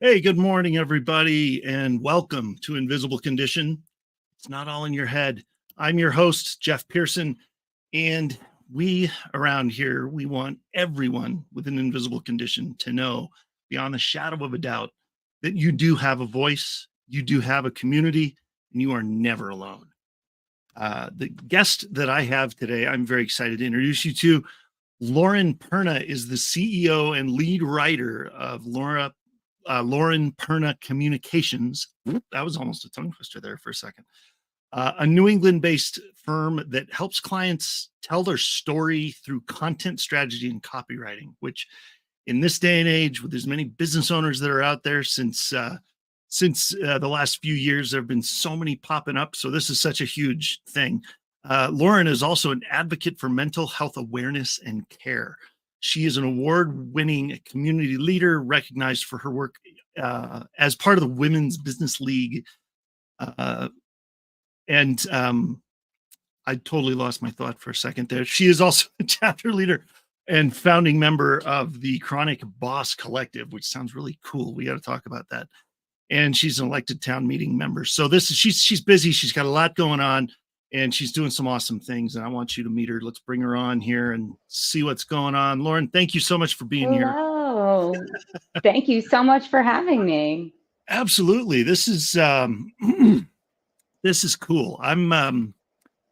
Hey, good morning, everybody, and welcome to Invisible Condition. It's not all in your head. I'm your host, Jeff Pearson, and we around here, we want everyone with an invisible condition to know beyond the shadow of a doubt that you do have a voice, you do have a community, and you are never alone. The guest that I have today, I'm very excited to introduce you to. Lauren Perna is the CEO and lead writer of Lauren Perna Communications. That was almost a tongue twister there for a second. A New England-based firm that helps clients tell their story through content strategy and copywriting, which in this day and age, with as many business owners that are out there since the last few years, there have been so many popping up. So this is such a huge thing. Lauren is also an advocate for mental health awareness and care. She is an award-winning community leader recognized for her work as part of the Women's Business League. I totally lost my thought for a second there. She is also a chapter leader and founding member of the Chronic Boss Collective, which sounds really cool. We got to talk about that. And she's an elected town meeting member. So she's busy. She's got a lot going on. And she's doing some awesome things, and I want you to meet her. Let's bring her on here and see what's going on. Lauren, thank you so much for being here. Hello. Thank you so much for having me. Absolutely. This is this is cool.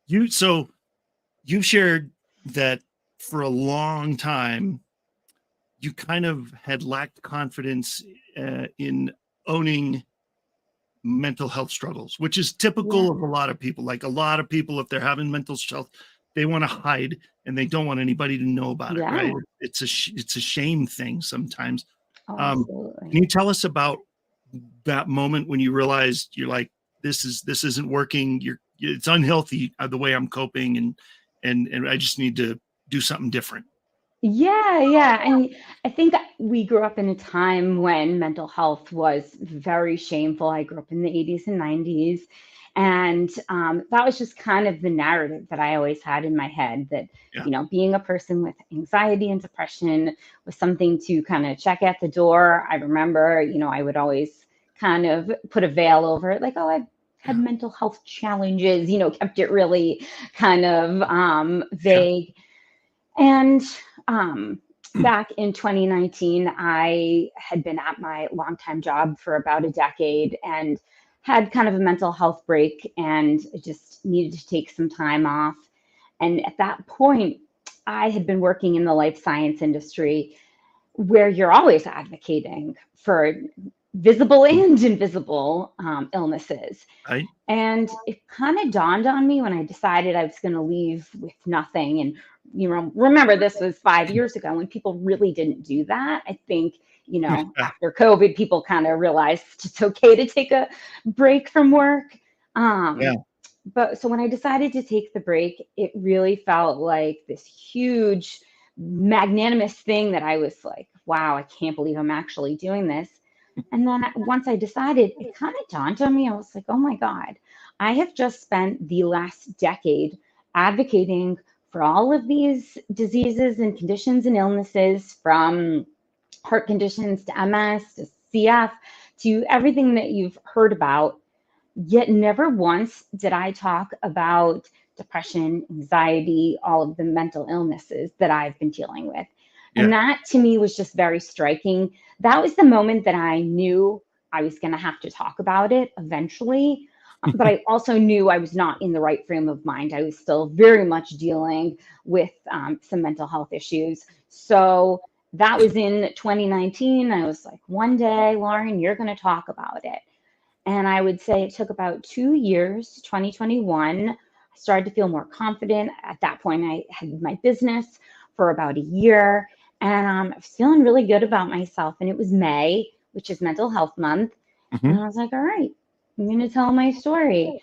You've shared that for a long time you kind of had lacked confidence in owning mental health struggles, which is typical of a lot of people. Like a lot of people, if they're having mental health, they want to hide and they don't want anybody to know about it, right? It's a shame thing sometimes. Can you tell us about that moment when you realized you're like, this isn't working, it's unhealthy the way I'm coping, and I just need to do something different? Yeah. And I think we grew up in a time when mental health was very shameful. I grew up in the 80s and 90s. And that was just kind of the narrative that I always had in my head, that, being a person with anxiety and depression was something to kind of check at the door. I remember, I would always kind of put a veil over it, like, oh, I've had mental health challenges, kept it really kind of vague. And back in 2019, I had been at my longtime job for about a decade and had kind of a mental health break and just needed to take some time off. And at that point, I had been working in the life science industry, where you're always advocating for visible and invisible illnesses. Right. And it kind of dawned on me when I decided I was going to leave with nothing. And remember, this was 5 years ago when people really didn't do that. I think, after COVID, people kind of realized it's okay to take a break from work. But so when I decided to take the break, it really felt like this huge, magnanimous thing that I was like, wow, I can't believe I'm actually doing this. And then once I decided, it kind of dawned on me. I was like, oh my God, I have just spent the last decade advocating for all of these diseases and conditions and illnesses, from heart conditions to MS to CF to everything that you've heard about. Yet never once did I talk about depression, anxiety, all of the mental illnesses that I've been dealing with. And that to me was just very striking. That was the moment that I knew I was going to have to talk about it eventually. But I also knew I was not in the right frame of mind. I was still very much dealing with some mental health issues. So that was in 2019. I was like, one day, Lauren, you're going to talk about it. And I would say it took about 2 years, 2021. I started to feel more confident. At that point, I had my business for about a year, and I was feeling really good about myself. And it was May, which is Mental Health Month. Mm-hmm. And I was like, all right, I'm going to tell my story.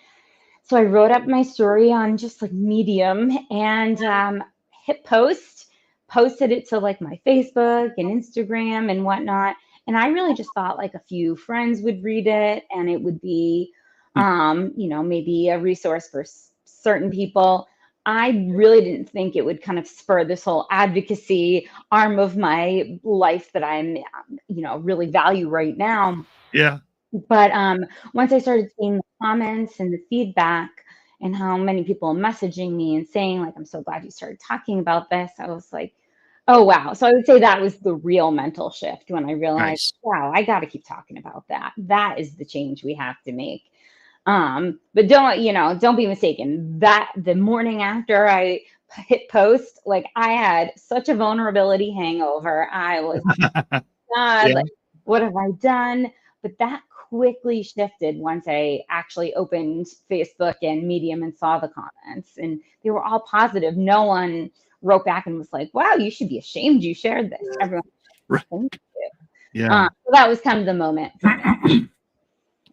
So I wrote up my story on just like Medium and hit post, posted it to like my Facebook and Instagram and whatnot. And I really just thought like a few friends would read it and it would be, maybe a resource for certain people. I really didn't think it would kind of spur this whole advocacy arm of my life that I'm, really value right now. Yeah. But once I started seeing the comments and the feedback and how many people are messaging me and saying, like, I'm so glad you started talking about this, I was like, oh, wow. So I would say that was the real mental shift when I realized, Nice. wow, I got to keep talking about that. That is the change we have to make. But don't be mistaken. That the morning after I hit post, like I had such a vulnerability hangover. I was, God, like, what have I done? But that quickly shifted once I actually opened Facebook and Medium and saw the comments, and they were all positive. No one wrote back and was like, wow, you should be ashamed you shared this. Everyone was like, thank you. Yeah. So that was kind of the moment for me.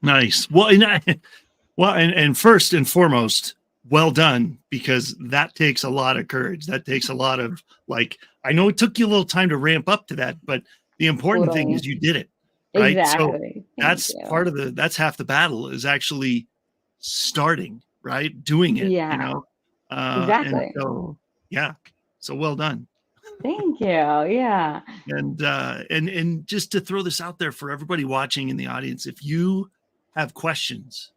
Nice. Well, and first and foremost, well done, because that takes a lot of courage. That takes a lot of, like, I know it took you a little time to ramp up to that, but the important thing is you did it, right? Exactly. So that's half the battle, is actually starting, right? Doing it, Yeah. And Exactly. so well done. Thank you. Yeah. And just to throw this out there for everybody watching in the audience, if you have questions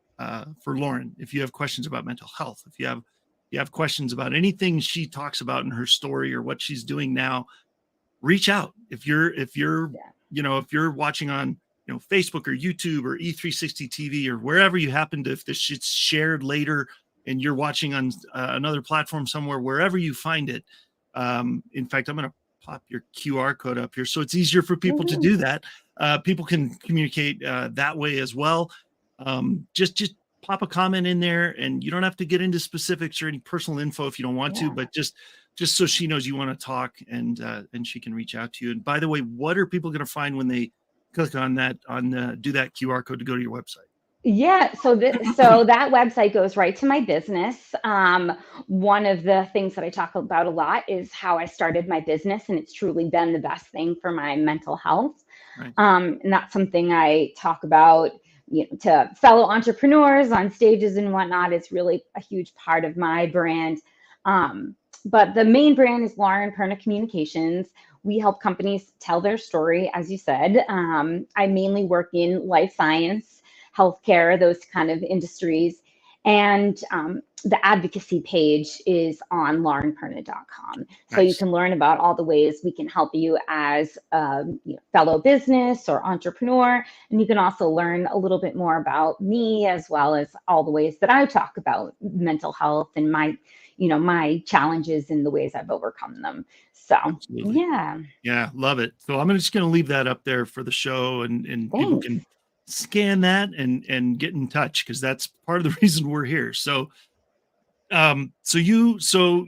for Lauren, if you have questions about mental health, if you have questions about anything she talks about in her story or what she's doing now, reach out. If you're watching on Facebook or YouTube or E360 TV or wherever you happen to, if this shit's shared later and you're watching on another platform somewhere, wherever you find it. In fact, I'm going to pop your QR code up here so it's easier for people to do that. People can communicate that way as well. Just pop a comment in there, and you don't have to get into specifics or any personal info if you don't want to, but just so she knows you want to talk, and she can reach out to you. And by the way, what are people going to find when they click on that, do that QR code to go to your website? Yeah, so that website goes right to my business. One of the things that I talk about a lot is how I started my business, and it's truly been the best thing for my mental health. Right. And that's something I talk about, to fellow entrepreneurs on stages and whatnot. It's really a huge part of my brand. But the main brand is Lauren Perna Communications. We help companies tell their story, as you said. I mainly work in life science, healthcare, those kind of industries. And the advocacy page is on laurenperna.com. So you can learn about all the ways we can help you as a fellow business or entrepreneur. And you can also learn a little bit more about me, as well as all the ways that I talk about mental health and my challenges and the ways I've overcome them. So, absolutely. Yeah, love it. So I'm just going to leave that up there for the show, and people can scan that and get in touch, because that's part of the reason we're here. So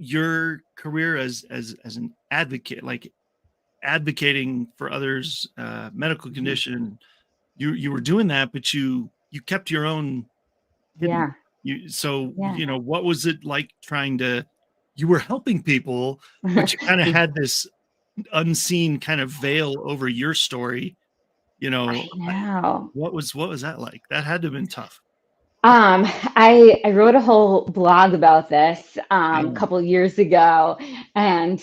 your career as an advocate, like advocating for others, medical condition, you were doing that, but you kept your own hidden. What was it like you were helping people, but you kind of had this unseen kind of veil over your story? I know. What was that like? That had to have been tough. I wrote a whole blog about this a Yeah. couple years ago, and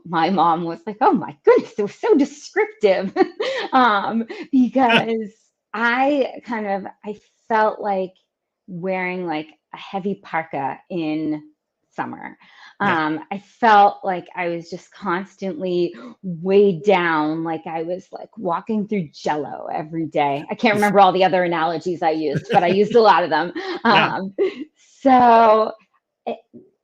my mom was like, "Oh my goodness, it was so descriptive," because I felt like wearing like a heavy parka in summer. Yeah. I felt like I was just constantly weighed down, like I was like walking through jello every day. I can't Oof. remember all the other analogies I used, but I used a lot of them. Yeah. Um, so it,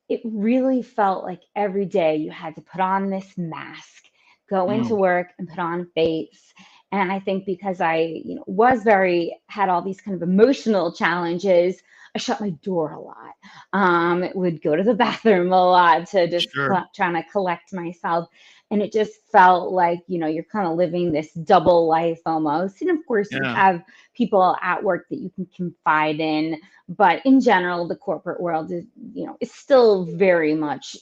it really felt like every day you had to put on this mask, go into Mm. work and put on a face. And I think because I, was had all these kind of emotional challenges, I shut my door a lot. Would go to the bathroom a lot to just Sure. trying to collect myself. And it just felt like, you're kind of living this double life almost. And of course, you Yeah. have people at work that you can confide in. But in general, the corporate world is still very much,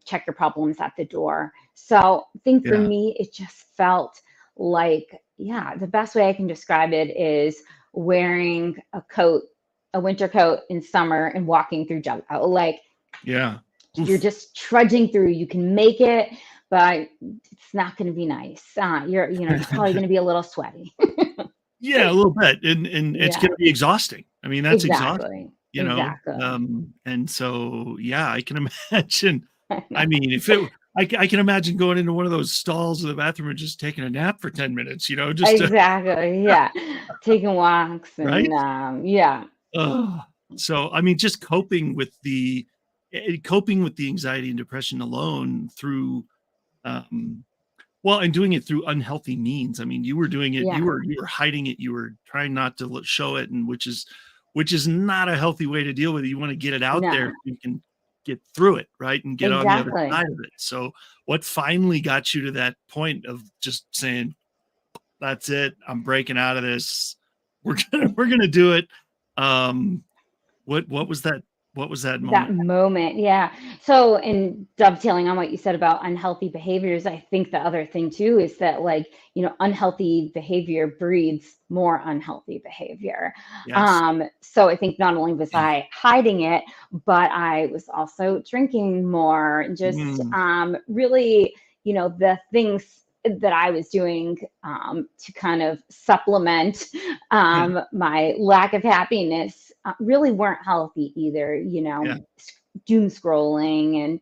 check your problems at the door. So I think for Yeah. me, it just felt like, yeah, the best way I can describe it is wearing a winter coat in summer and walking through Jello. Like Yeah. you're Oof. just trudging through. You can make it, but it's not going to be nice. You're probably going to be a little sweaty. Yeah, a little bit, and it's Yeah, gonna be exhausting. I mean, that's exhausting, exactly. Exactly. and so, yeah, I can imagine. I I know. mean, if it I can imagine going into one of those stalls in the bathroom and just taking a nap for 10 minutes, just to Exactly. Yeah. Taking walks right? and yeah. Ugh. So, I mean, just coping with the anxiety and depression alone through, um well, and doing it through unhealthy means. I mean, you were doing it, Yeah. you were hiding it, you were trying not to show it, and which is not a healthy way to deal with it. You want to get it out there so No. you can get through it, right? And get on the other Exactly. side of it. So what finally got you to that point of just saying, that's it, I'm breaking out of this. We're gonna do it. Um, what was that? What was that That moment? moment, yeah. So, in dovetailing on what you said about unhealthy behaviors, I think the other thing too is that, like, unhealthy behavior breeds more unhealthy behavior. Yes. So I think not only was I hiding it, but I was also drinking more and just Mm, really, the things that I was doing to kind of supplement yeah, my lack of happiness really weren't healthy either, yeah, doom scrolling and,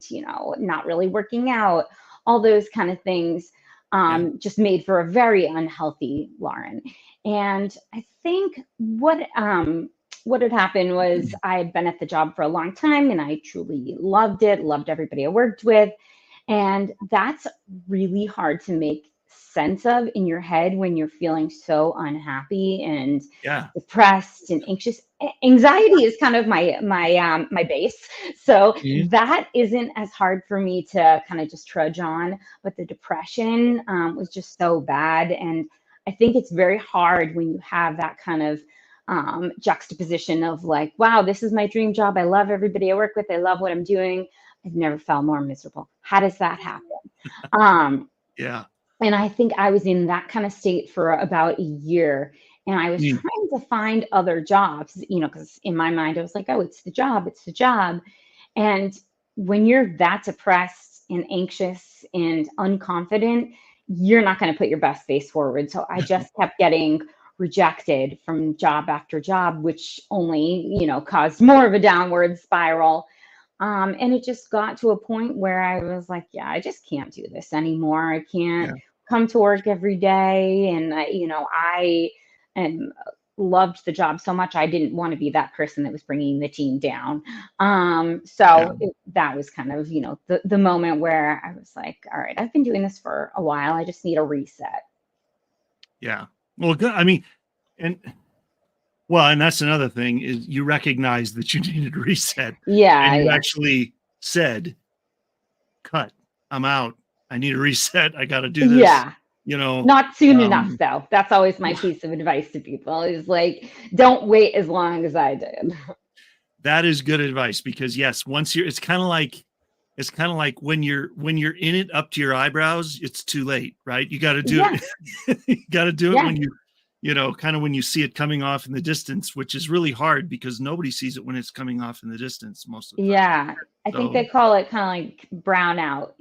not really working out, all those kind of things yeah. just made for a very unhealthy Lauren. And I think what had happened was I had been at the job for a long time and I truly loved it, loved everybody I worked with. And that's really hard to make sense of in your head when you're feeling so unhappy and Yeah. depressed and anxious. Anxiety is kind of my base. So Mhm. that isn't as hard for me to kind of just trudge on, but the depression was just so bad. And I think it's very hard when you have that kind of juxtaposition of like, wow, this is my dream job. I love everybody I work with. I love what I'm doing. I've never felt more miserable. How does that happen? Um, Yeah. and I think I was in that kind of state for about a year. And I was Mm, trying to find other jobs, because in my mind, I was like, oh, it's the job, it's the job. And when you're that depressed and anxious and unconfident, you're not going to put your best face forward. So I just kept getting rejected from job after job, which only, caused more of a downward spiral. And it just got to a point where I was like, yeah, I just can't do this anymore. I can't yeah. come to work every day. And, I am, loved the job so much. I didn't want to be that person that was bringing the team down. Yeah. That was kind of, the moment where I was like, all right, I've been doing this for a while. I just need a reset. Yeah. Well, good. I mean, and and that's another thing is you recognize that you needed a reset and Yeah. you Yeah. actually said, cut, I'm out. I need a reset. I got to do this, Yeah. you know. Not soon enough, Um, though. That's always my piece of advice to people is like, don't wait as long as I did. that is good advice because yes, once you're, it's kind of like when you're in it up to your eyebrows, it's too late, right? You got to do Yes. it. You got to do it when Yes. kind of when you see it coming off in the distance, which is really hard because nobody sees it when it's coming off in the distance most of the time. Yeah, I think So, they call it kind of like brownout,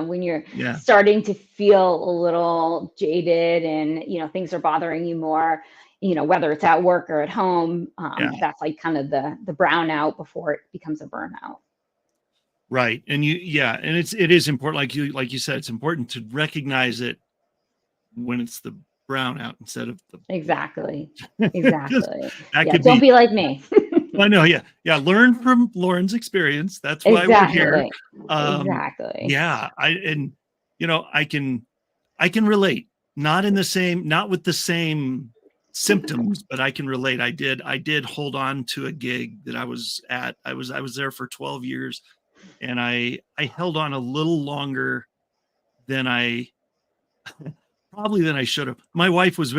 when you're yeah, starting to feel a little jaded and, things are bothering you more, whether it's at work or at home. yeah, That's like kind of the brownout before it becomes a burnout. right. And and it is important, like you said, it's important to recognize it when it's the brownout instead of the black. Exactly. 'Cause Exactly. that Yeah, could don't be. be like me. I know, yeah. Yeah, learn from Lauren's experience. That's why we're here. Exactly. Um, Exactly. yeah, I can relate. Not with the same symptoms, but I can relate. I did hold on to a gig that I was at. I was there for 12 years, and I held on a little longer than I probably than I should have. My wife was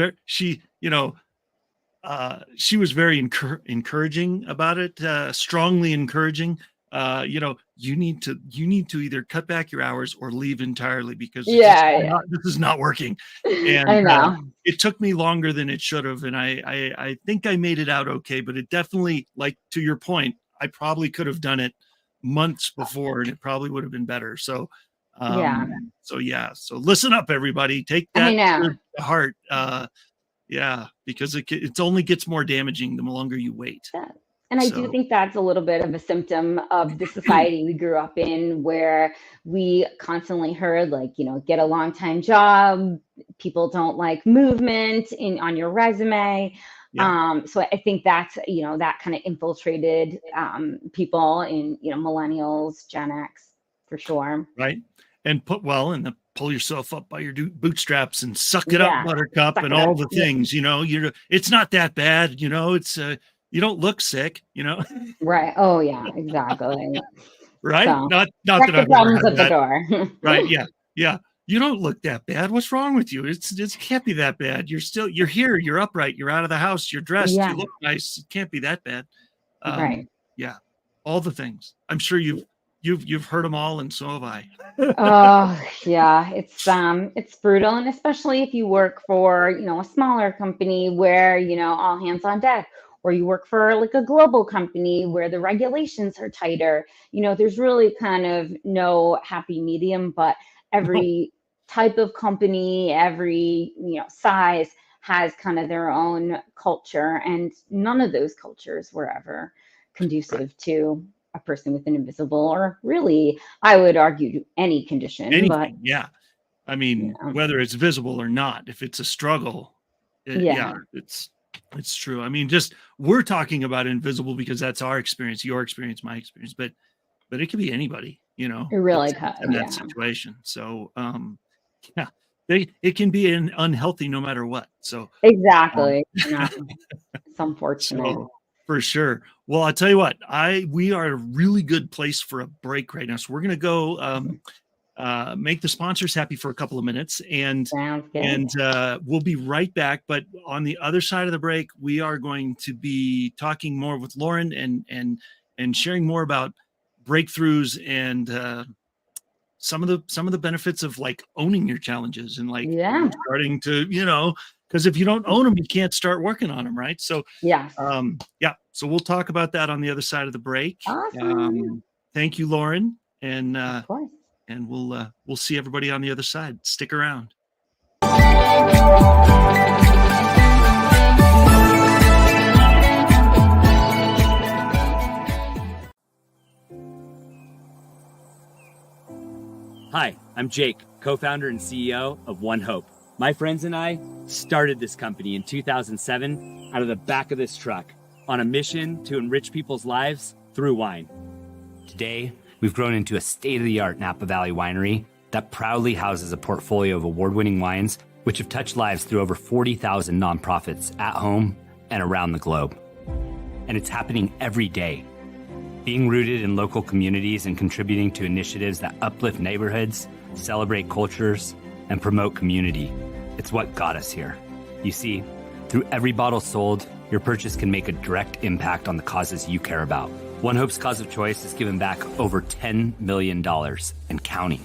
she was very encouraging about it, strongly encouraging. You need to either cut back your hours or leave entirely because Yeah, this is not working. yeah. And I know. it took me longer than it should have, and I think I made it out okay. But it definitely, like to your point, I probably could have done it months before, and it probably would have been better. So, Yeah, so listen up, everybody. Take I that know. to heart. Yeah, because it only gets more damaging the longer you wait. Yeah. And I do So, think that's a little bit of a symptom of the society we grew up in, where we constantly heard, like, get a long time job. People don't like movement on your resume. yeah, So I think that's, that kind of infiltrated people in, millennials, Gen X, for sure. right. And pull yourself up by your bootstraps and suck it up, Yeah. buttercup, Suck and it all up. the Yeah. things, it's not that bad, it's you don't look sick, Right. Oh, yeah, exactly. right? So Not check that the I've ever problems had at the that. door. Right. Yeah. Yeah. You don't look that bad. What's wrong with you? It can't be that bad. You're here, you're upright, you're out of the house, you're dressed, you Yeah. look nice. It can't be that bad. Right. Yeah. All the things. I'm sure you've heard them all, and so have I. Oh, yeah, it's brutal, and especially if you work for, a smaller company where, all hands on deck, or you work for like a global company where the regulations are tighter. There's really kind of no happy medium, but No. every type of company, every, size has kind of their own culture, and none of those cultures were ever Right. conducive to a person with an invisible, or really, I would argue, any condition, but Anything. Yeah. I mean, yeah, whether it's visible or not, if it's a struggle, yeah, yeah, it's true. I mean, just we're talking about invisible because that's our experience, your experience, my experience, but it could be anybody, it really that's could. in that Yeah, situation. So, yeah, it can be unhealthy no matter what. So, um, exactly. Yeah, it's unfortunate. so for sure. Well, I'll tell you what, we are a really good place for a break right now. So we're gonna go make the sponsors happy for a couple of minutes, and Sounds good. and we'll be right back. But on the other side of the break, we are going to be talking more with Lauren and sharing more about breakthroughs and some of the benefits of like owning your challenges and like Yeah. starting to because if you don't own them, you can't start working on them, right? So Yes. yeah, so we'll talk about that on the other side of the break. Awesome. Thank you, Lauren, Of course. and we'll see everybody on the other side. Stick around. Hi, I'm Jake, co-founder and CEO of One Hope. My friends and I started this company in 2007 out of the back of this truck on a mission to enrich people's lives through wine. Today, we've grown into a state-of-the-art Napa Valley winery that proudly houses a portfolio of award-winning wines which have touched lives through over 40,000 nonprofits at home and around the globe. And it's happening every day. Being rooted in local communities and contributing to initiatives that uplift neighborhoods, celebrate cultures, and promote community. It's what got us here. You see, through every bottle sold, your purchase can make a direct impact on the causes you care about. One Hope's cause of choice has given back over $10 million and counting.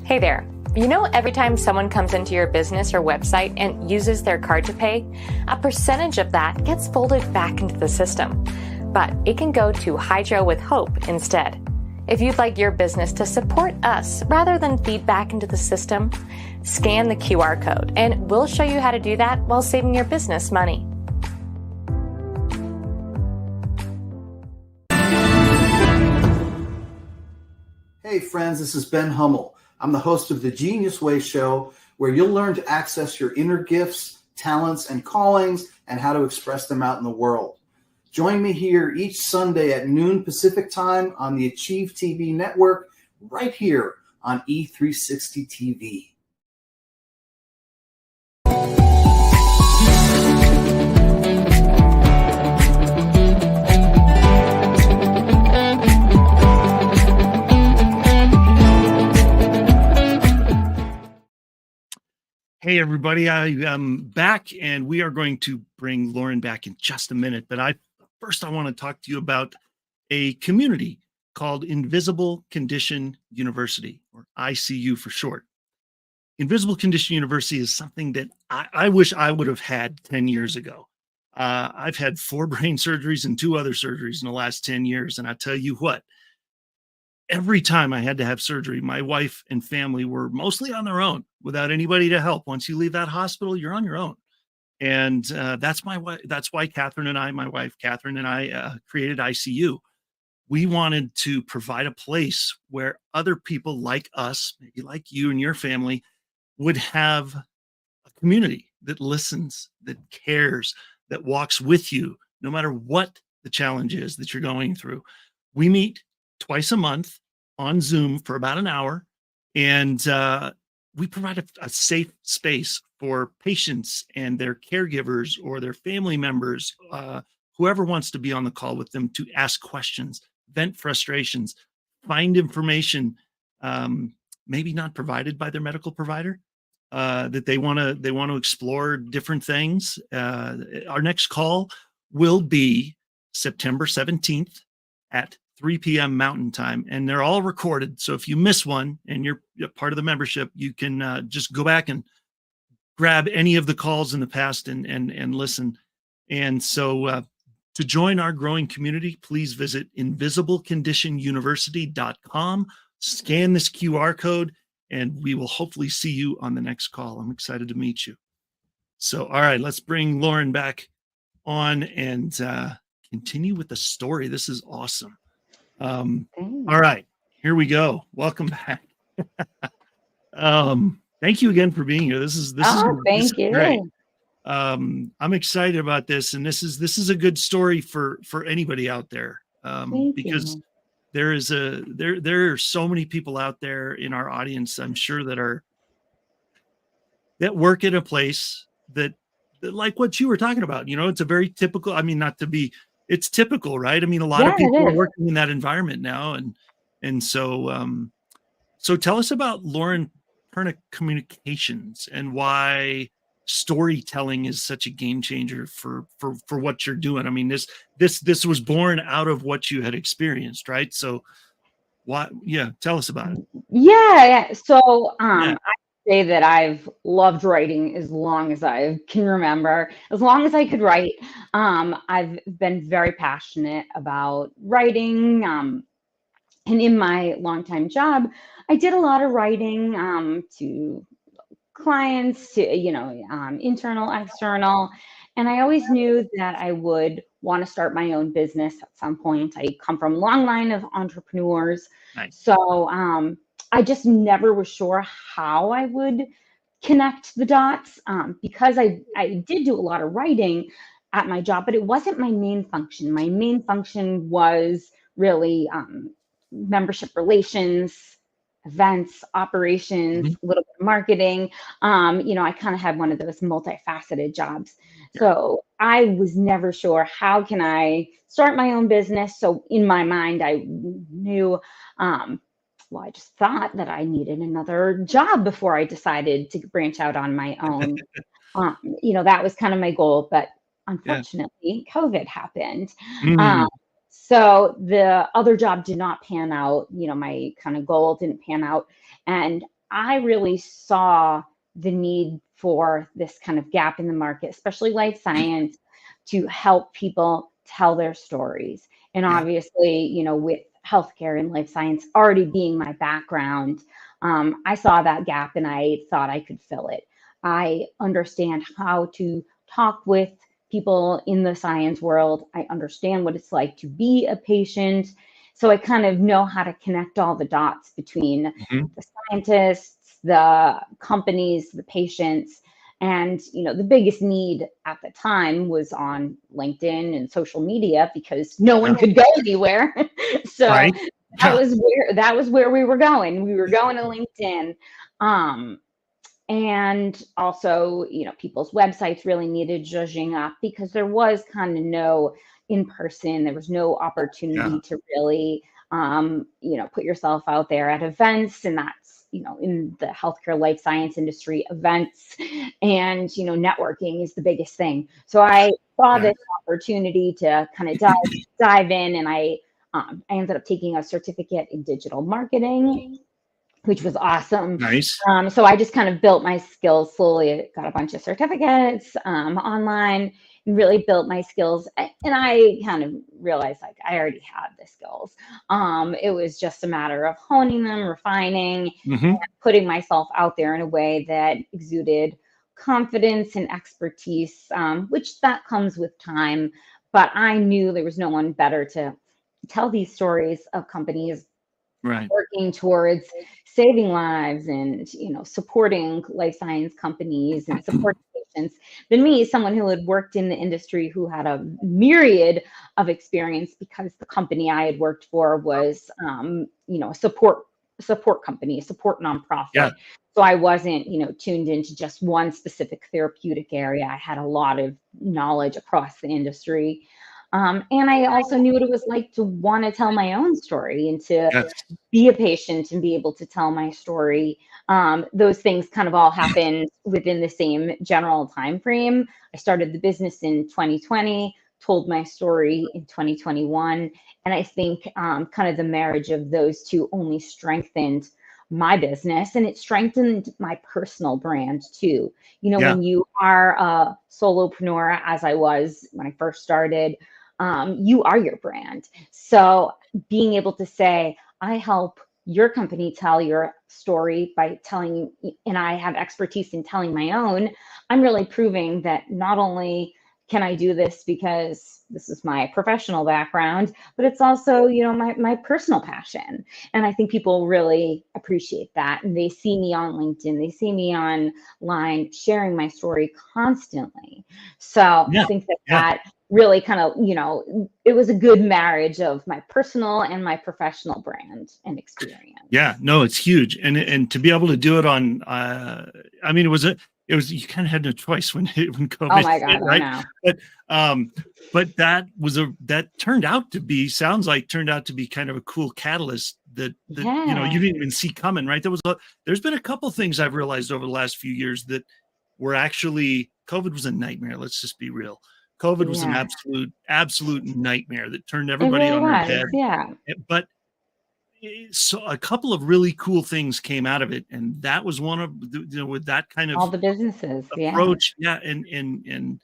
Hey there, You know, every time someone comes into your business or website and uses their card to pay, a percentage of that gets folded back into the system. But it can go to Hydro with Hope instead. If you'd like your business to support us rather than feed back into the system, scan the QR code and we'll show you how to do that while saving your business money. Hey friends, this is Ben Hummel. I'm the host of the Genius Way Show, where you'll learn to access your inner gifts, talents, and callings and how to express them out in the world. Join me here each Sunday at noon Pacific time on the Achieve TV network, right here on E360 TV. Hey, everybody, I am back, and we are going to bring Lauren back in just a minute. But I want to talk to you about a community called Invisible Condition University, or ICU for short. Invisible Condition University is something that I wish I would have had 10 years ago. I've had 4 brain surgeries and 2 other surgeries in the last 10 years. And I tell you what, every time I had to have surgery, my wife and family were mostly on their own without anybody to help. Once you leave that hospital, you're on your own. And that's why Catherine and I, my wife, Catherine and I created ICU. We wanted to provide a place where other people like us, maybe like you and your family, would have a community that listens, that cares, that walks with you, no matter what the challenge is that you're going through. We meet twice a month on Zoom for about an hour, and we provide a safe space for patients and their caregivers or their family members, whoever wants to be on the call with them, to ask questions, vent frustrations, find information maybe not provided by their medical provider, that they want to explore different things. Our next call will be September 17th at 3 p.m. Mountain Time, and they're all recorded. So if you miss one and you're part of the membership, you can just go back and grab any of the calls in the past and listen. And so to join our growing community, please visit invisibleconditionuniversity.com, scan this QR code, and we will hopefully see you on the next call. I'm excited to meet you. So, all right, let's bring Lauren back on and continue with the story. This is awesome. All right, here we go. Welcome back. Thank you again for being here. This is great. I'm excited about this, and this is a good story for anybody out there, because there are so many people out there in our audience, I'm sure, that work at a place that like what you were talking about. You know, it's a very typical, I mean, it's typical, right? I mean, a lot of people are working in that environment now. And so tell us about Lauren Perna Communications and why storytelling is such a game changer for what you're doing. I mean, this was born out of what you had experienced, right? So tell us about it. Yeah. So I say that I've loved writing as long as I can remember, as long as I could write. I've been very passionate about writing. And in my longtime job, I did a lot of writing to clients, to internal, external. And I always knew that I would want to start my own business at some point. I come from a long line of entrepreneurs. Nice. So I just never was sure how I would connect the dots, because I did do a lot of writing at my job, but it wasn't my main function. My main function was really membership relations, events, operations, a little bit of marketing. I kind of had one of those multifaceted jobs. So I was never sure, how can I start my own business? So in my mind, I knew, I just thought that I needed another job before I decided to branch out on my own. That was kind of my goal, but unfortunately, COVID happened. So the other job did not pan out. My kind of goal didn't pan out. And I really saw the need for this kind of gap in the market, especially life science, to help people tell their stories. And Yeah. obviously, with healthcare and life science already being my background, I saw that gap and I thought I could fill it. I understand how to talk with people in the science world. I understand what it's like to be a patient. So I kind of know how to connect all the dots between Mhm. the scientists, the companies, the patients. And, the biggest need at the time was on LinkedIn and social media because no one Yeah. could go anywhere. So Right. that Yeah. was where we were going. We were going to LinkedIn. And also, people's websites really needed zhuzhing up because there was kind of no in person, there was no opportunity to really, put yourself out there at events. And that's, in the healthcare life science industry, events and, networking is the biggest thing. So I saw Right. this opportunity to kind of dive in, and I ended up taking a certificate in digital marketing, which was awesome. Nice. So I just kind of built my skills slowly. I got a bunch of certificates online and really built my skills. And I kind of realized like I already had the skills. It was just a matter of honing them, refining, Hmm. putting myself out there in a way that exuded confidence and expertise, which that comes with time. But I knew there was no one better to tell these stories of companies Right. working towards saving lives and supporting life science companies and supporting patients than me, someone who had worked in the industry, who had a myriad of experience because the company I had worked for was a support company, a support nonprofit. Yeah. So I wasn't tuned into just one specific therapeutic area. I had a lot of knowledge across the industry. And I also knew what it was like to want to tell my own story and to Yes. be a patient and be able to tell my story. Those things kind of all happened within the same general time frame. I started the business in 2020, told my story in 2021, and I think kind of the marriage of those two only strengthened my business, and it strengthened my personal brand too. Yeah. When you are a solopreneur, as I was when I first started, you are your brand. So being able to say, I help your company tell your story by telling, and I have expertise in telling my own, I'm really proving that not only can I do this because this is my professional background, but it's also, my personal passion. And I think people really appreciate that. And they see me on LinkedIn, they see me online sharing my story constantly. So I Yeah. think that Yeah. that really kind of, it was a good marriage of my personal and my professional brand and experience. Yeah. No, it's huge. And to be able to do it on, I mean, you kind of had no choice when COVID Oh my hit, God, right? I know. But that turned out to be kind of a cool catalyst that you Yeah. didn't even see coming, right? There's been a couple things I've realized over the last few years that were actually, COVID was a nightmare. Let's just be real. COVID was an Yeah. absolute nightmare that turned It everybody really on their was. head. Yeah. But so a couple of really cool things came out of it, and that was one of with that kind of All the businesses. Yeah. approach. Yeah. And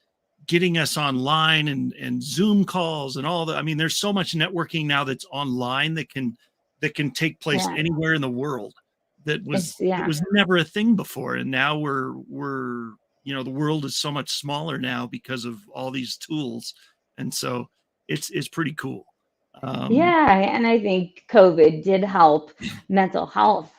getting us online and Zoom calls and all that. I mean, there's so much networking now that's online that can take place Yeah. anywhere in the world. It Yeah. was never a thing before, and now we're the world is so much smaller now because of all these tools, and so it's pretty cool. Yeah, and I think COVID did help mental health,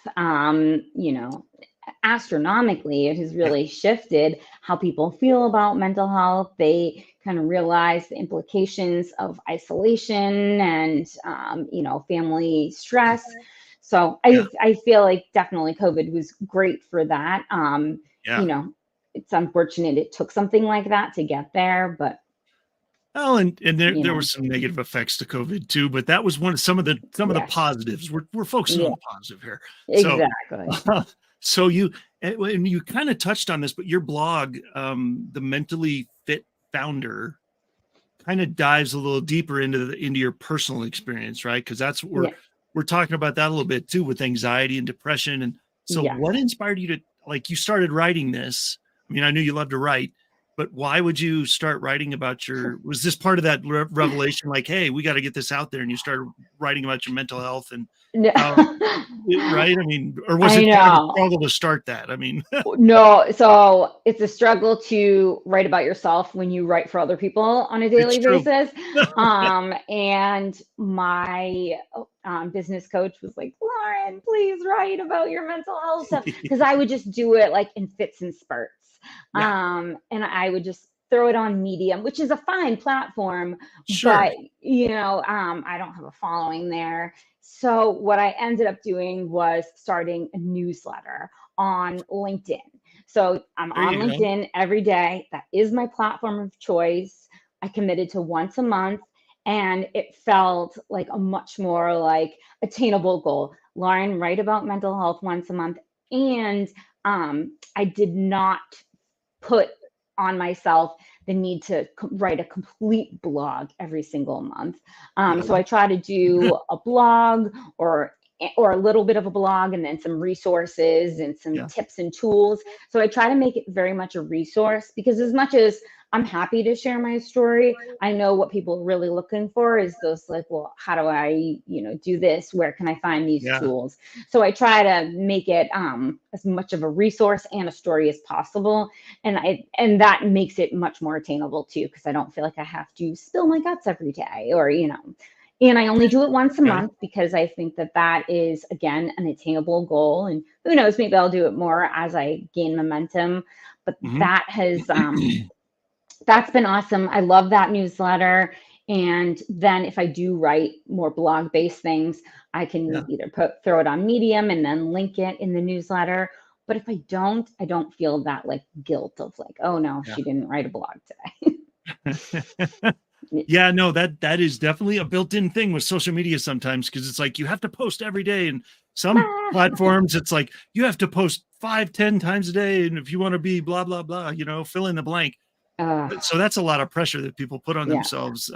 astronomically. It has Yeah. really shifted how people feel about mental health. They kind of realize the implications of isolation and, family stress. So Yeah. I feel like definitely COVID was great for that. Yeah. It's unfortunate it took something like that to get there, but Oh, and you there were know, some negative effects to COVID too, but that was some of the yes, positives. We're focusing on yeah, the positive here. So, exactly. so and you kind of touched on this, but your blog, the Mentally Fit Founder, kind of dives a little deeper into your personal experience, right? Because that's what Yeah. we're talking about that a little bit too, with anxiety and depression. And So Yes. what inspired you to, like, you started writing this? I mean, I knew you love to write, but why would you start writing about was this part of that revelation? Like, hey, we got to get this out there. And you started writing about your mental health and No. how, right? I mean, or was I it kind of a know. struggle to start that? I mean, No, so it's a struggle to write about yourself when you write for other people on a it's daily true. basis. And my business coach was like, Lauren, please write about your mental health stuff. Because I would just do it like in fits and spurts. Yeah. And I would just throw it on Medium, which is a fine platform, Sure. but I don't have a following there. So what I ended up doing was starting a newsletter on LinkedIn. So I'm There on you go. LinkedIn every day. That is my platform of choice. I committed to once a month, and it felt like a much more like attainable goal. Lauren, write about mental health once a month. And I did not put on myself the need to write a complete blog every single month. So I try to do a blog or a little bit of a blog and then some resources and some Yeah. tips and tools. So I try to make it very much a resource, because as much as I'm happy to share my story, I know what people are really looking for is those like, well, how do I, do this? Where can I find these Yeah. tools? So I try to make it as much of a resource and a story as possible. And that makes it much more attainable too, because I don't feel like I have to spill my guts every day or, and I only do it once a Okay. month, because I think that is, again, an attainable goal. And who knows, maybe I'll do it more as I gain momentum. But Mhm. that has, that's been awesome. I love that newsletter. And then if I do write more blog-based things, I can either throw it on Medium and then link it in the newsletter. But if I don't feel that like guilt of like, oh no, she didn't write a blog today. Yeah, no, that is definitely a built-in thing with social media sometimes, because it's like you have to post every day, and some platforms it's like you have to post 5-10 times a day, and if you want to be blah blah blah, fill in the blank. So that's a lot of pressure that people put on themselves,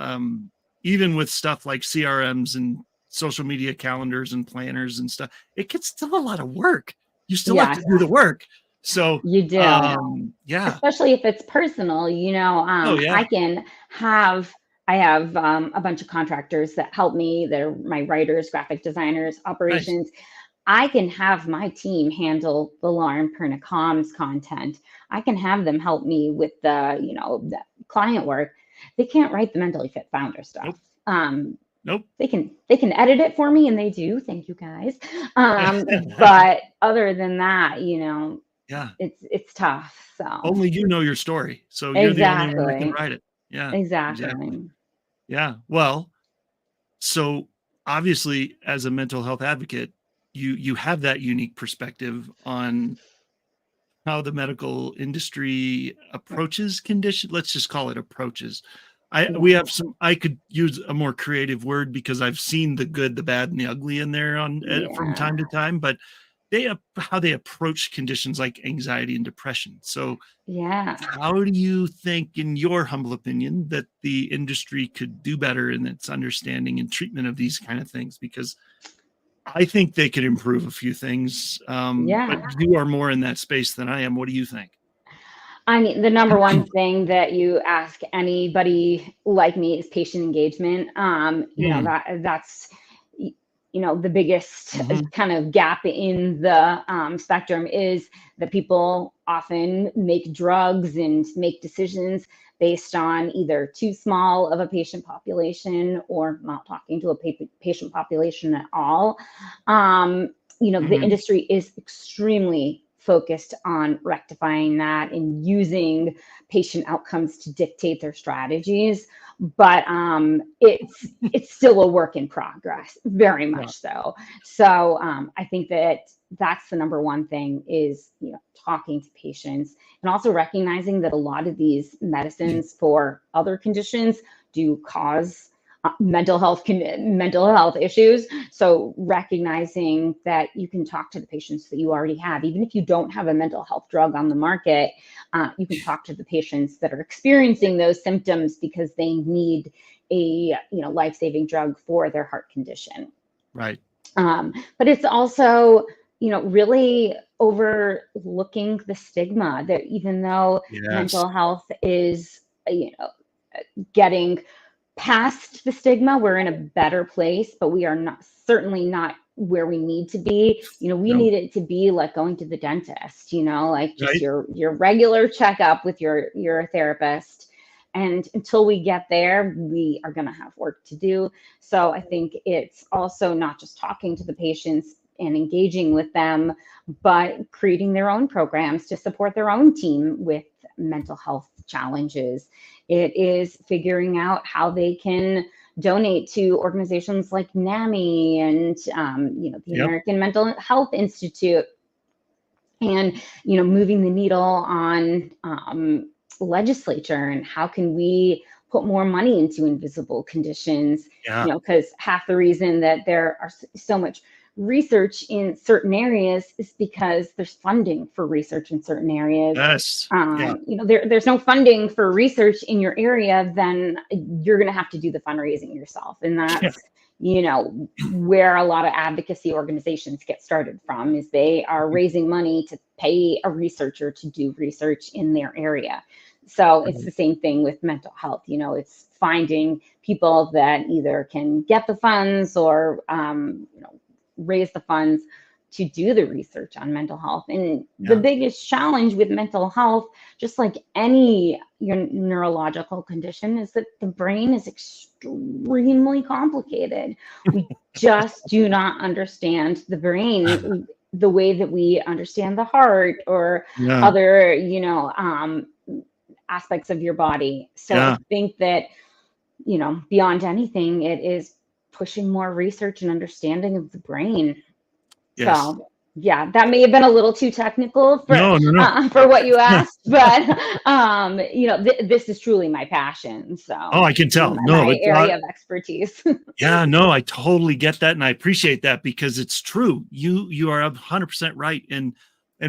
even with stuff like CRMs and social media calendars and planners and stuff. It gets still a lot of work. You still have to do the work. So you do, especially if it's personal. I have a bunch of contractors that help me. They're my writers, graphic designers, operations. Nice. I can have my team handle the Lauren Perna comms content. I can have them help me with the client work. They can't write the Mentally Fit Founder stuff. Nope. They can edit it for me, and they do. Thank you guys. But other than that, it's tough. So only your story. So you're the only one that can write it. Yeah. Exactly. Yeah. Well, so obviously as a mental health advocate, you have that unique perspective on how the medical industry approaches condition. Let's just call it approaches. I could use a more creative word, because I've seen the good, the bad, and the ugly in there from time to time, but how they approach conditions like anxiety and depression. So how do you think, in your humble opinion, that the industry could do better in its understanding and treatment of these kind of things? Because I think they could improve a few things. But you are more in that space than I am. What do you think? I mean, the number one thing that you ask anybody like me is patient engagement. That's the biggest kind of gap in the spectrum is that people often make drugs and make decisions based on either too small of a patient population or not talking to a patient population at all. The industry is extremely focused on rectifying that and using patient outcomes to dictate their strategies. But it's still a work in progress, very much so. So I think that's the number one thing is, talking to patients, and also recognizing that a lot of these medicines for other conditions do cause mental health issues. So recognizing that you can talk to the patients that you already have, even if you don't have a mental health drug on the market, you can talk to the patients that are experiencing those symptoms because they need a life-saving drug for their heart condition. Right. But it's also really overlooking the stigma that even though mental health is, getting past the stigma, we're in a better place, but we are certainly not where we need to be. We need it to be like going to the dentist, like just your regular checkup with your therapist. And until we get there, we are going to have work to do. So I think it's also not just talking to the patients and engaging with them, but creating their own programs to support their own team with mental health challenges. It is figuring out how they can donate to organizations like NAMI and the American Mental Health Institute, and moving the needle on legislature and how can we put more money into invisible conditions. Because half the reason that there are so much research in certain areas is because there's funding for research in certain areas. There's no funding for research in your area, then you're going to have to do the fundraising yourself. And that's, where a lot of advocacy organizations get started from, is they are raising money to pay a researcher to do research in their area. So it's the same thing with mental health. It's finding people that either can get the funds or, raise the funds to do the research on mental health. And the biggest challenge with mental health, just like any neurological condition, is that the brain is extremely complicated. We just do not understand the brain the way that we understand the heart or other, aspects of your body. So I think that, beyond anything, it is pushing more research and understanding of the brain. So that may have been a little too technical for for what you asked, but this is truly my passion. So I can tell. My area of expertise. I totally get that, and I appreciate that, because it's true. You are 100% right. And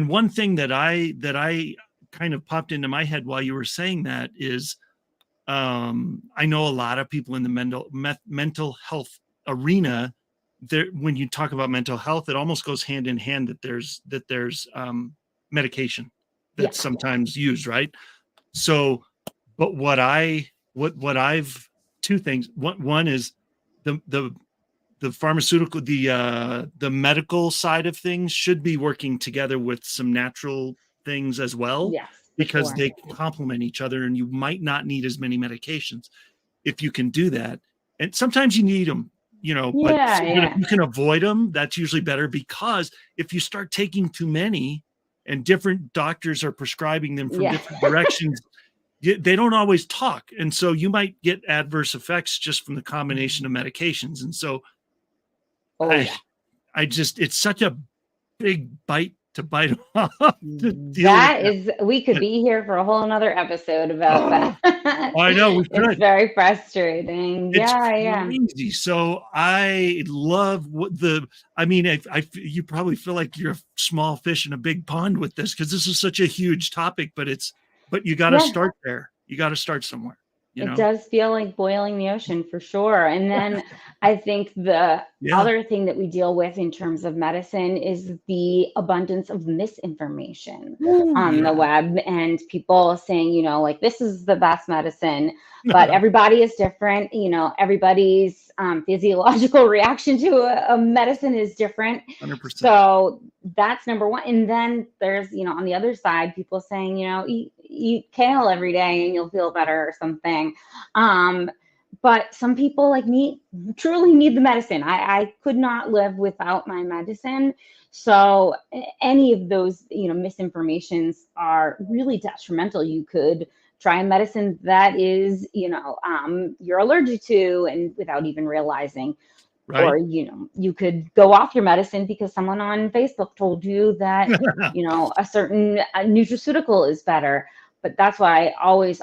one thing that I kind of popped into my head while you were saying that is, I know a lot of people in the mental health arena. When you talk about mental health, it almost goes hand in hand that there's medication that's sometimes used, right? So, but what I've two things. One is the pharmaceutical, the medical side of things should be working together with some natural things as well. Yes. Because they complement each other, and you might not need as many medications if you can do that. And sometimes you need them, but if you can avoid them, that's usually better, because if you start taking too many and different doctors are prescribing them from different directions, they don't always talk. And so you might get adverse effects just from the combination of medications. And so it's such a big bite to bite off. We could be here for a whole another episode about that. I know we could. It's very frustrating. It's crazy. So I love you probably feel like you're a small fish in a big pond with this, because this is such a huge topic, but you got to start there. You got to start somewhere. It does feel like boiling the ocean for sure. And then I think the other thing that we deal with in terms of medicine is the abundance of misinformation on the web, and people saying, this is the best medicine, but everybody is different. Everybody's physiological reaction to a medicine is different. 100%. So that's number one. And then there's, on the other side, people saying, eat kale every day and you'll feel better or something. But some people like me truly need the medicine. I could not live without my medicine. So any of those, misinformations are really detrimental. You could try a medicine that is, you're allergic to, and without even realizing. Right. Or, you could go off your medicine because someone on Facebook told you that, a certain nutraceutical is better. But that's why I always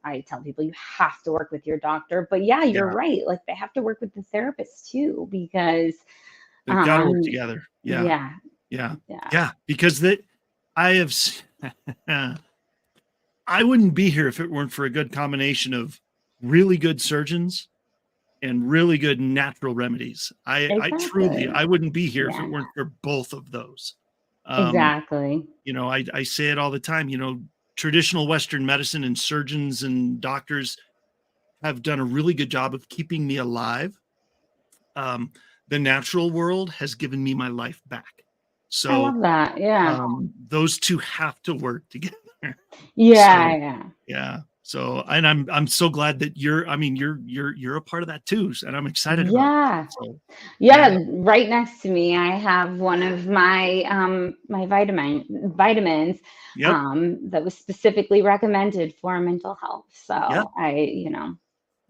I tell people you have to work with your doctor. But you're right. Like, they have to work with the therapist too, because they've got to work together. Yeah. Because I wouldn't be here if it weren't for a good combination of really good surgeons and really good natural remedies. I truly, I wouldn't be here if it weren't for both of those. Exactly. You know, I say it all the time, you know, traditional Western medicine and surgeons and doctors have done a really good job of keeping me alive. The natural world has given me my life back. I So love that. Yeah. those two have to work together. Yeah. So, Yeah. yeah. So, and I'm so glad that you're a part of that too. And I'm excited about Yeah. it. So, Yeah. Right next to me, I have one of my my vitamins Yep. that was specifically recommended for mental health. So Yep.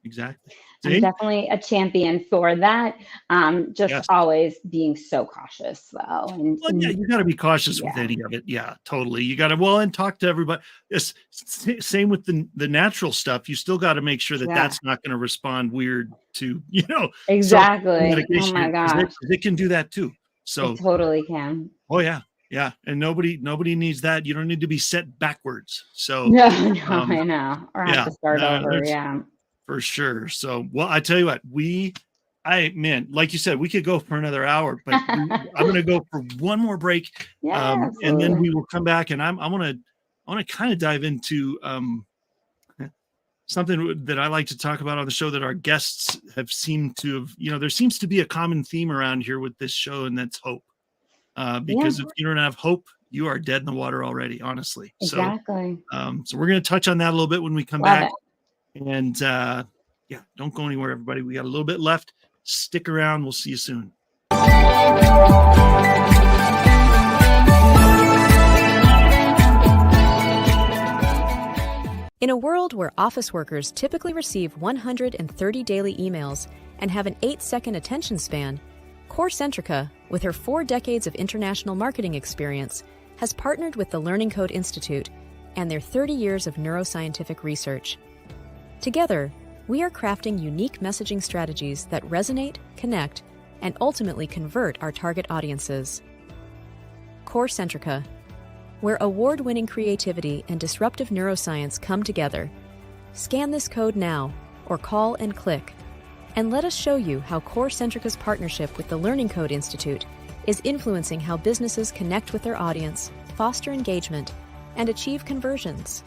Exactly. I'm See? definitely a champion for that. Just Yes. always being so cautious though. And Well, yeah, you got to be cautious with yeah. any of it. Yeah, totally. You got to, well, and talk to everybody. It's same with the natural stuff. You still got to make sure that Yeah. that's not going to respond weird to, you know, Exactly. Oh medication my because gosh. it can do that too. So, It totally can. oh yeah, yeah. And nobody needs that. You don't need to be set backwards. So, No, I know. Or have yeah, to start over. that's Yeah. for sure. So, well, I tell you what, man, like you said, we could go for another hour, but I'm going to go for one more break. Yeah. And then we will come back and I want to kind of dive into, something that I like to talk about on the show that our guests have seemed to have, you know, there seems to be a common theme around here with this show, and that's hope. Because if you don't have hope, you are dead in the water already, honestly. Exactly. So we're going to touch on that a little bit when we come back. And yeah, don't go anywhere, everybody. We got a little bit left. Stick around. We'll see you soon. In a world where office workers typically receive 130 daily emails and have an 8-second attention span, CoreCentrica, with her 4 decades of international marketing experience, has partnered with the Learning Code Institute and their 30 years of neuroscientific research. Together, we are crafting unique messaging strategies that resonate, connect, and ultimately convert our target audiences. CoreCentrica, where award-winning creativity and disruptive neuroscience come together. Scan this code now, or call and click, and let us show you how CoreCentrica's partnership with the Learning Code Institute is influencing how businesses connect with their audience, foster engagement, and achieve conversions.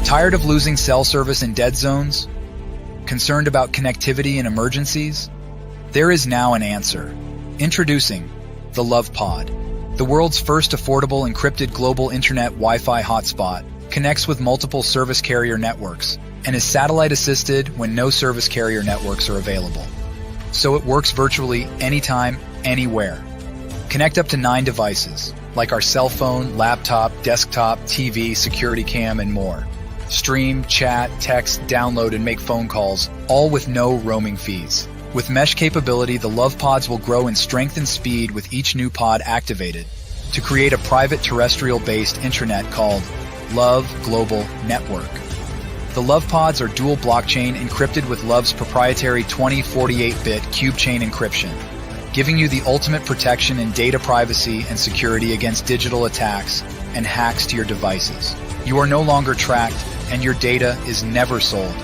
Tired of losing cell service in dead zones? Concerned about connectivity in emergencies? There is now an answer. Introducing the Love Pod. The world's first affordable encrypted global internet Wi-Fi hotspot connects with multiple service carrier networks and is satellite assisted when no service carrier networks are available. So it works virtually anytime, anywhere. Connect up to 9 devices, like our cell phone, laptop, desktop, TV, security cam, and more. Stream, chat, text, download, and make phone calls, all with no roaming fees. With mesh capability, the Love Pods will grow in strength and speed with each new pod activated to create a private terrestrial-based intranet called Love Global Network. The Love Pods are dual blockchain encrypted with Love's proprietary 2048-bit cube chain encryption, giving you the ultimate protection in data privacy and security against digital attacks and hacks to your devices. You are no longer tracked, and your data is never sold.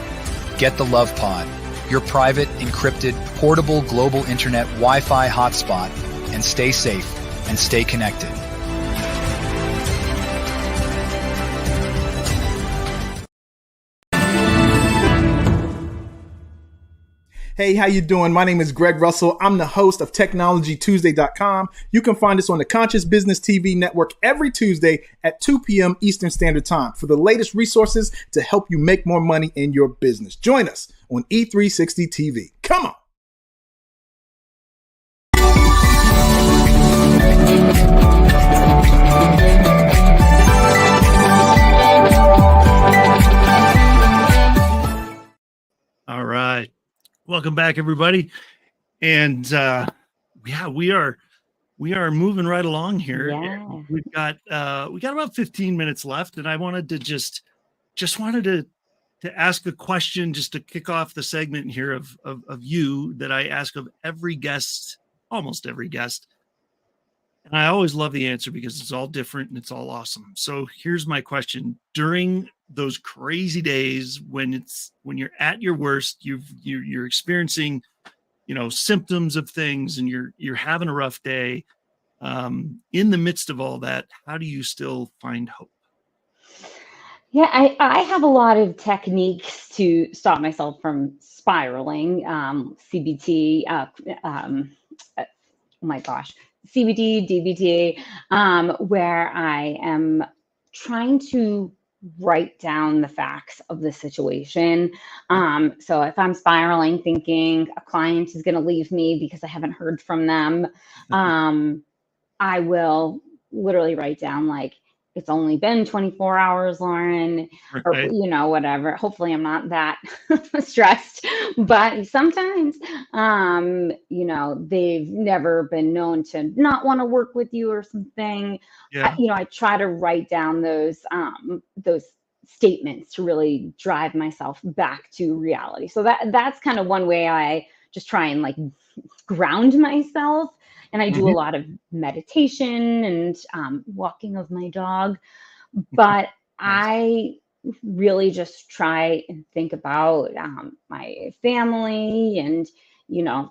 Get the Love Pod, your private, encrypted, portable global internet Wi-Fi hotspot, and stay safe and stay connected. Hey, how you doing? My name is Greg Russell. I'm the host of TechnologyTuesday.com. You can find us on the Conscious Business TV network every Tuesday at 2 p.m. Eastern Standard Time for the latest resources to help you make more money in your business. Join us on E360 TV. Come on. All right. Welcome back, everybody. And yeah, we are moving right along here. Yeah. We got about 15 minutes left, and I wanted to just wanted to ask a question just to kick off the segment here of you that I ask of every guest, almost every guest. And I always love the answer because it's all different and it's all awesome. So here's my question. During those crazy days when you're at your worst, you're experiencing, symptoms of things, and you're having a rough day. In the midst of all that, how do you still find hope? Yeah, I have a lot of techniques to stop myself from spiraling. CBT, oh my gosh, CBT, DBT, where I am trying to write down the facts of the situation. So if I'm spiraling, thinking a client is going to leave me because I haven't heard from them, I will literally write down, like, it's only been 24 hours, Lauren, or, Right. whatever. Hopefully I'm not that stressed, but sometimes, they've never been known to not want to work with you or something. Yeah. I try to write down those statements to really drive myself back to reality. So that's kind of one way I just try and, like, ground myself. And I do a lot of meditation and walking of my dog. But I really just try and think about my family. And,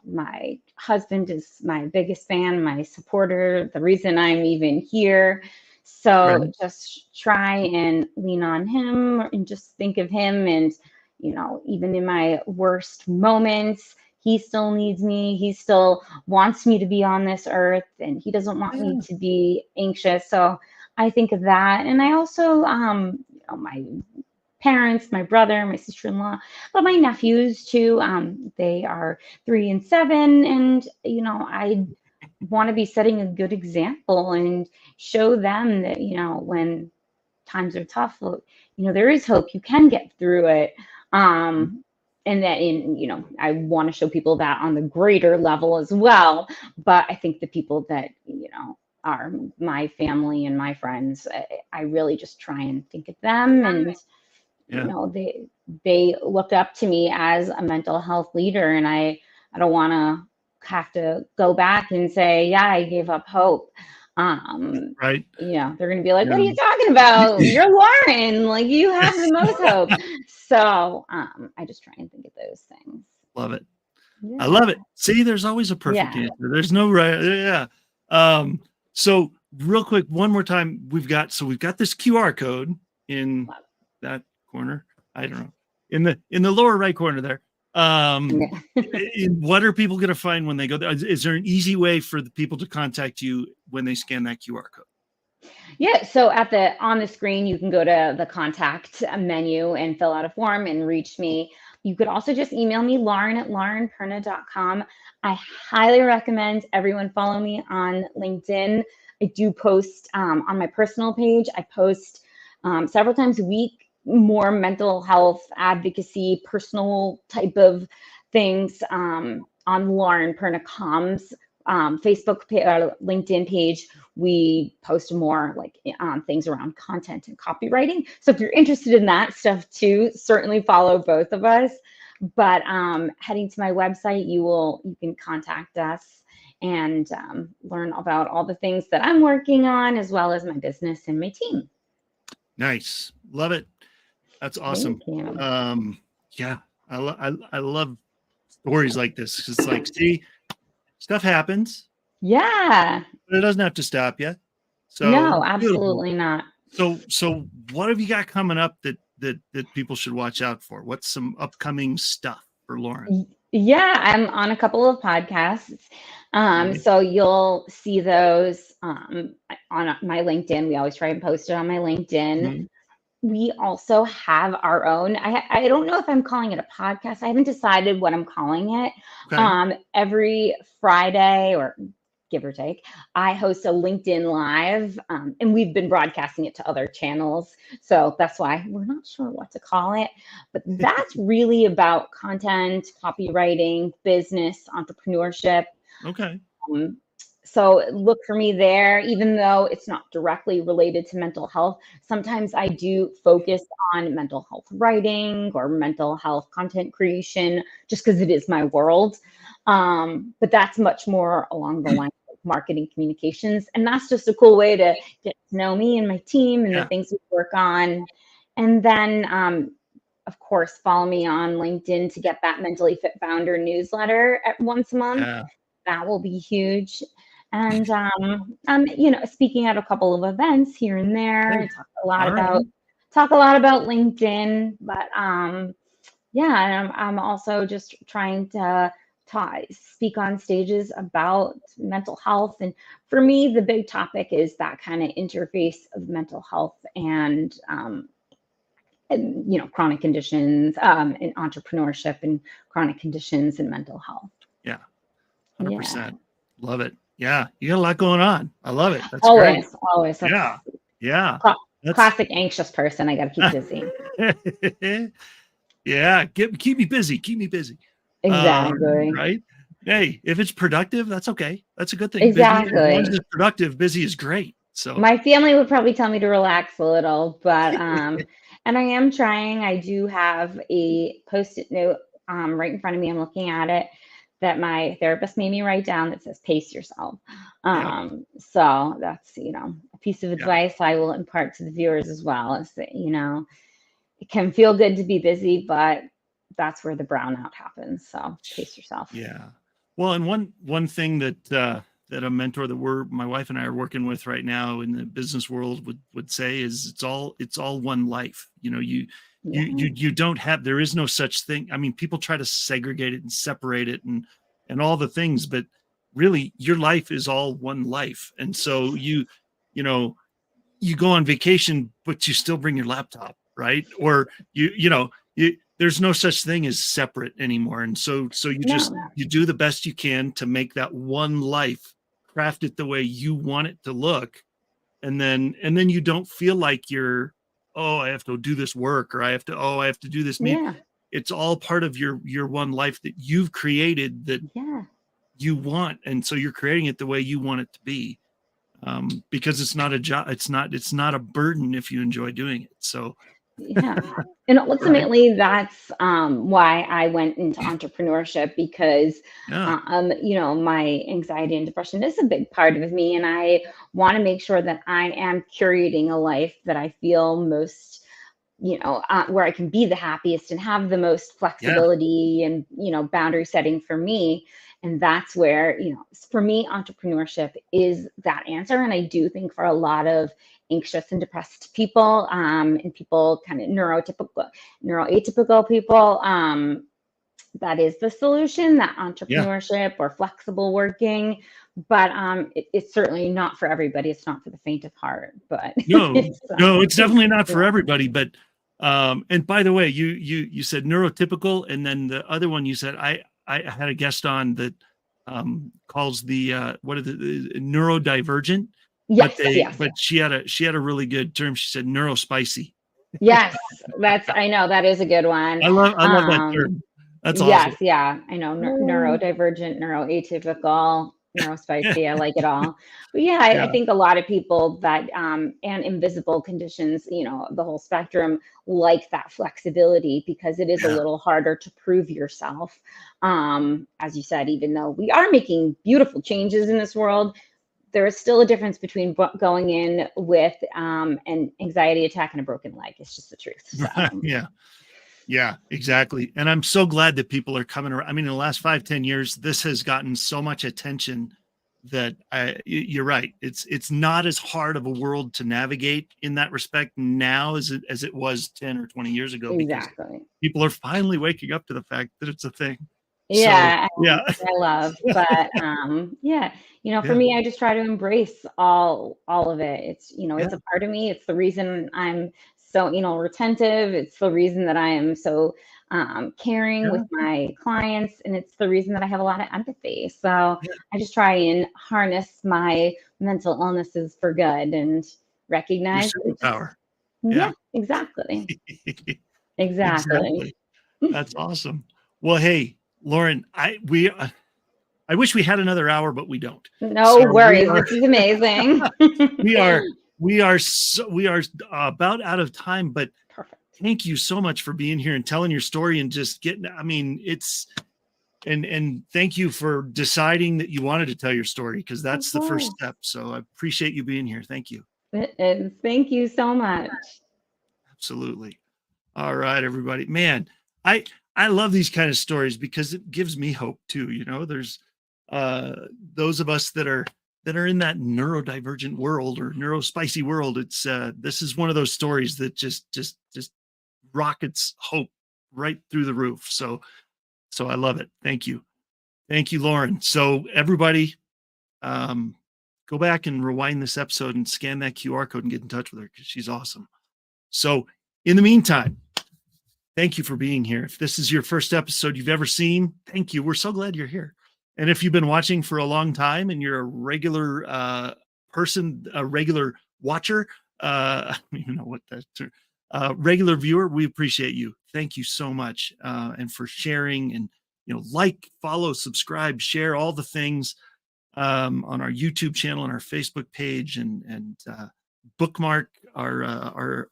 my husband is my biggest fan, my supporter, the reason I'm even here. So just try and lean on him and just think of him. And, even in my worst moments, he still needs me. He still wants me to be on this earth, and he doesn't want me to be anxious. So I think of that. And I also, my parents, my brother, my sister-in-law, but my nephews too. They are 3 and 7. And, I want to be setting a good example and show them that, when times are tough, there is hope. You can get through it. And that I want to show people that on the greater level as well. But I think the people that, are my family and my friends, I really just try and think of them. And, they look up to me as a mental health leader. And I don't want to have to go back and say, yeah, I gave up hope. Right. They're going to be like, what are you talking about? You're Lauren, like, you have the most hope. So I just try and think of those things. Love it. Yeah. I love it. See, there's always a perfect answer. There's no right. Yeah. So real quick, one more time, we've got this QR code in that corner. I don't know, in the lower right corner there. What are people going to find when they go there? Is there an easy way for the people to contact you when they scan that QR code? Yeah. So on the screen, you can go to the contact menu and fill out a form and reach me. You could also just email me, lauren@laurenperna.com. I highly recommend everyone follow me on LinkedIn. I do post on my personal page. I post several times a week, more mental health advocacy, personal type of things on Lauren Perna Comms Facebook LinkedIn page. We post more things around content and copywriting. So if you're interested in that stuff too, certainly follow both of us. But heading to my website, you can contact us and learn about all the things that I'm working on, as well as my business and my team. Nice. Love it. That's awesome. Yeah, I love stories like this. It's like, see, stuff happens. Yeah. But it doesn't have to stop you. So no, absolutely not. So what have you got coming up that people should watch out for? What's some upcoming stuff for Lauren? Yeah, I'm on a couple of podcasts. So you'll see those on my LinkedIn. We always try and post it on my LinkedIn. Mm-hmm. We also have our own, I don't know if I'm calling it a podcast. I haven't decided what I'm calling it. Okay. Every Friday, or give or take, I host a LinkedIn Live, and we've been broadcasting it to other channels. So that's why we're not sure what to call it. But that's really about content, copywriting, business, entrepreneurship. Okay. So look for me there, even though it's not directly related to mental health. Sometimes I do focus on mental health writing or mental health content creation, just because it is my world. But that's much more along the lines of marketing communications. And that's just a cool way to get to know me and my team and the things we work on. And then, of course, follow me on LinkedIn to get that Mentally Fit Founder newsletter at once a month. Yeah. That will be huge. And speaking at a couple of events here and there. Hey, Talk a lot all right. about LinkedIn, but and I'm also just trying to speak on stages about mental health. And for me, the big topic is that kind of interface of mental health and chronic conditions, and entrepreneurship and chronic conditions and mental health. Yeah. 100%. Love it. Yeah. You got a lot going on. I love it. That's Always. great. Yeah. Classic anxious person. I got to keep busy. Yeah. Keep me busy. Keep me busy. Exactly. Right. Hey, if it's productive, that's okay. That's a good thing. Exactly. Busy, as long as it's productive, busy is great. So my family would probably tell me to relax a little, but and I am trying. I do have a Post-it note right in front of me. I'm looking at it that my therapist made me write down that says pace yourself. So that's, a piece of advice I will impart to the viewers as well, is that, it can feel good to be busy, but that's where the brownout happens. So pace yourself. Yeah. Well, and one thing that a mentor that my wife and I are working with right now in the business world would say is it's all one life. You don't have, there is no such thing. I mean, people try to segregate it and separate it and all the things, but really your life is all one life. And so you go on vacation, but you still bring your laptop, right? Or there's no such thing as separate anymore. And so you do the best you can to make that one life, craft it the way you want it to look. And then you don't feel like you're, I have to do this work, or I have to do this meeting. Yeah. It's all part of your one life that you've created that you want. And so you're creating it the way you want it to be. Because it's not a job. It's not a burden if you enjoy doing it. So and ultimately that's why I went into entrepreneurship, because my anxiety and depression is a big part of me, and I want to make sure that I am curating a life that I feel most, where I can be the happiest and have the most flexibility and boundary setting for me. And that's where, for me, entrepreneurship is that answer. And I do think for a lot of anxious and depressed people, and people kind of neuroatypical people, that is the solution, that entrepreneurship or flexible working. But it's certainly not for everybody. It's not for the faint of heart. But no, it's definitely not for everybody. But and by the way, you said neurotypical, and then the other one you said I had a guest on that calls the neurodivergent. But she had a really good term. She said neurospicy. Yes, I know that is a good one. I love that term. That's awesome. Yes, I know neurodivergent, neuroatypical, neurospicy. I like it all. But I think a lot of people that and invisible conditions, the whole spectrum, like that flexibility, because it is a little harder to prove yourself. As you said, even though we are making beautiful changes in this world, there is still a difference between going in with an anxiety attack and a broken leg. It's just the truth. So. Yeah, exactly. And I'm so glad that people are coming around. I mean, in the last 5-10 years, this has gotten so much attention that you're right. It's not as hard of a world to navigate in that respect now as it was 10 or 20 years ago. Exactly. People are finally waking up to the fact that it's a thing. I love, but for me, I just try to embrace all of it. It's it's a part of me. It's the reason I'm so retentive. It's the reason that I am so caring with my clients, and it's the reason that I have a lot of empathy. So I just try and harness my mental illnesses for good and recognize your superpower. Exactly. That's awesome. Well, hey, Lauren, I wish we had another hour, but we don't. No worries. This is amazing. we are about out of time, but perfect. Thank you so much for being here and telling your story and just getting, and thank you for deciding that you wanted to tell your story, because that's the first step. So I appreciate you being here. Thank you. And thank you so much. Absolutely. All right, everybody. Man, I love these kind of stories because it gives me hope too. You know, there's those of us that are in that neurodivergent world or neurospicy world. It's this is one of those stories that just rockets hope right through the roof. So I love it. Thank you, Lauren. So everybody, go back and rewind this episode and scan that QR code and get in touch with her because she's awesome. So in the meantime, thank you for being here. If this is your first episode you've ever seen, thank you. We're so glad you're here. And if you've been watching for a long time and you're a regular person, a regular watcher, I don't even know what that regular viewer, we appreciate you. Thank you so much. And for sharing and, like, follow, subscribe, share all the things on our YouTube channel and our Facebook page, and bookmark our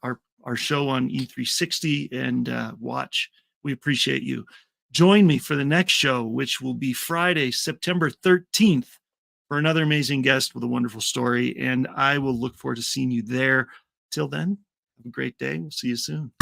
show on E360 and watch. We appreciate you. Join me for the next show, which will be Friday, September 13th, for another amazing guest with a wonderful story. And I will look forward to seeing you there. Till then, have a great day. We'll see you soon.